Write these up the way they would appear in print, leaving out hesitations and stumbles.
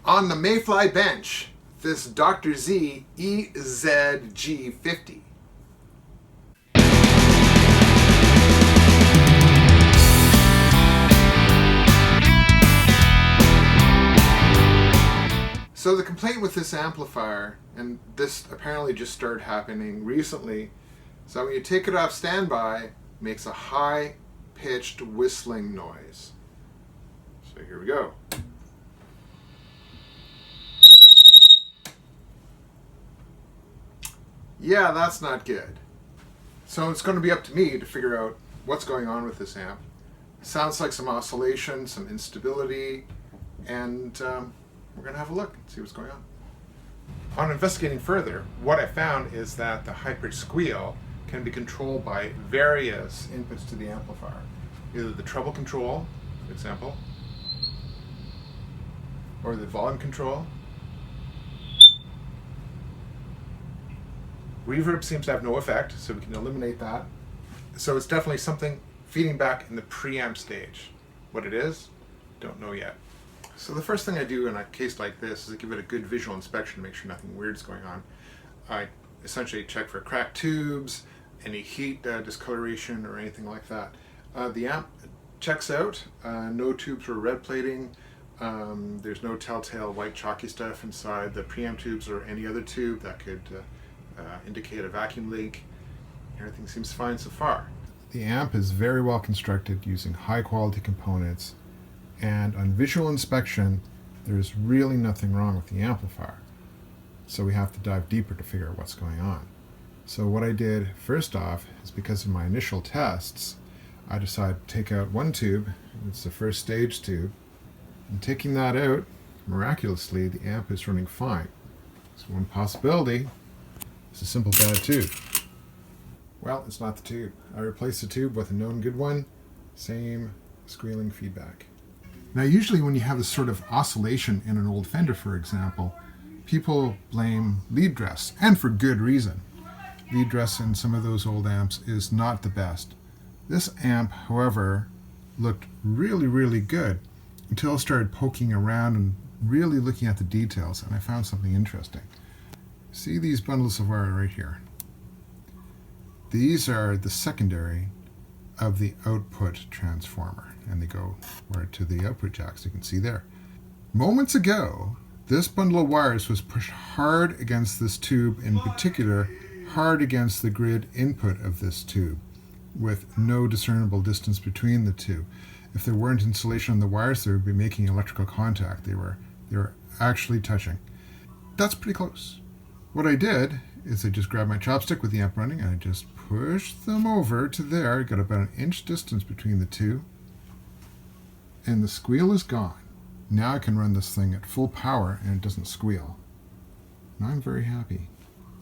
On the Mayfly bench, this Dr. Z EZG50. So the complaint with this amplifier, and this apparently just started happening recently, is that when you take it off standby, it makes a high-pitched whistling noise. So here we go. Yeah, that's not good. So it's going to be up to me to figure out what's going on with this amp. It sounds like some oscillation, some instability, and we're going to have a look and see what's going on. On investigating further, what I found is that the high-pitched squeal can be controlled by various inputs to the amplifier. Either the treble control, for example, or the volume control. Reverb seems to have no effect, so we can eliminate that. So it's definitely something feeding back in the preamp stage. What it is, don't know yet. So the first thing I do in a case like this is I give it a good visual inspection to make sure nothing weird's going on. I essentially check for cracked tubes, any heat discoloration or anything like that. The amp checks out, no tubes or red plating. There's no telltale white chalky stuff inside the preamp tubes or any other tube that could indicate a vacuum leak. Everything seems fine so far. The amp is very well constructed using high quality components, and on visual inspection there's really nothing wrong with the amplifier. So we have to dive deeper to figure out what's going on. So what I did first off is, because of my initial tests, I decided to take out one tube. It's the first stage tube, and taking that out, miraculously the amp is running fine. So one possibility, it's a simple bad tube. Well, it's not the tube. I replaced the tube with a known good one. Same squealing feedback. Now usually when you have this sort of oscillation in an old Fender, for example, people blame lead dress, and for good reason. Lead dress in some of those old amps is not the best. This amp, however, looked really, really good until I started poking around and really looking at the details, and I found something interesting. See these bundles of wire right here? These are the secondary of the output transformer, and they go wire to the output jacks, you can see there. Moments ago, this bundle of wires was pushed hard against this tube, in particular, hard against the grid input of this tube, with no discernible distance between the two. If there weren't insulation on the wires, they would be making electrical contact. They were actually touching. That's pretty close. What I did is I just grabbed my chopstick with the amp running and I just pushed them over to there. I got about an inch distance between the two, and the squeal is gone. Now I can run this thing at full power and it doesn't squeal. And I'm very happy.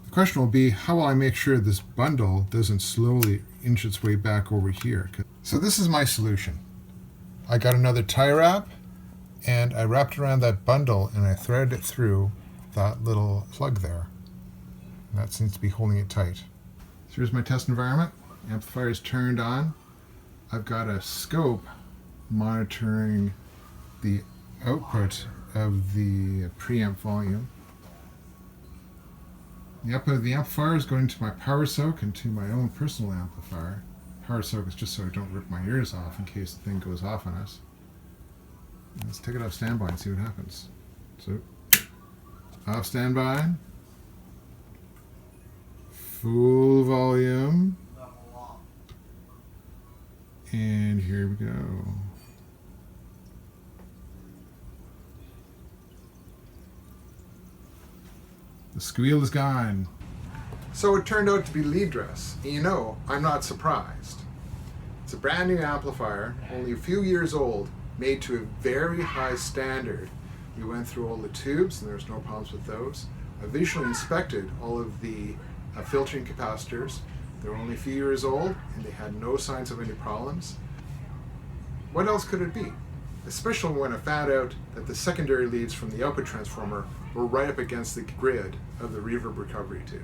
The question will be, how will I make sure this bundle doesn't slowly inch its way back over here? So this is my solution. I got another tie wrap and I wrapped around that bundle and I threaded it through that little plug there. And that seems to be holding it tight. So here's my test environment. Amplifier is turned on. I've got a scope monitoring the output of the preamp volume. The output of the amplifier is going to my power soak and to my own personal amplifier. Power soak is just so I don't rip my ears off in case the thing goes off on us. Let's take it off standby and see what happens. So, off standby. Full volume. And here we go. The squeal is gone. So it turned out to be lead dress. And you know, I'm not surprised. It's a brand new amplifier, only a few years old, made to a very high standard. We went through all the tubes and there's no problems with those. I visually inspected all of the filtering capacitors. They were only a few years old and they had no signs of any problems. What else could it be? Especially when I found out that the secondary leads from the output transformer were right up against the grid of the reverb recovery tube.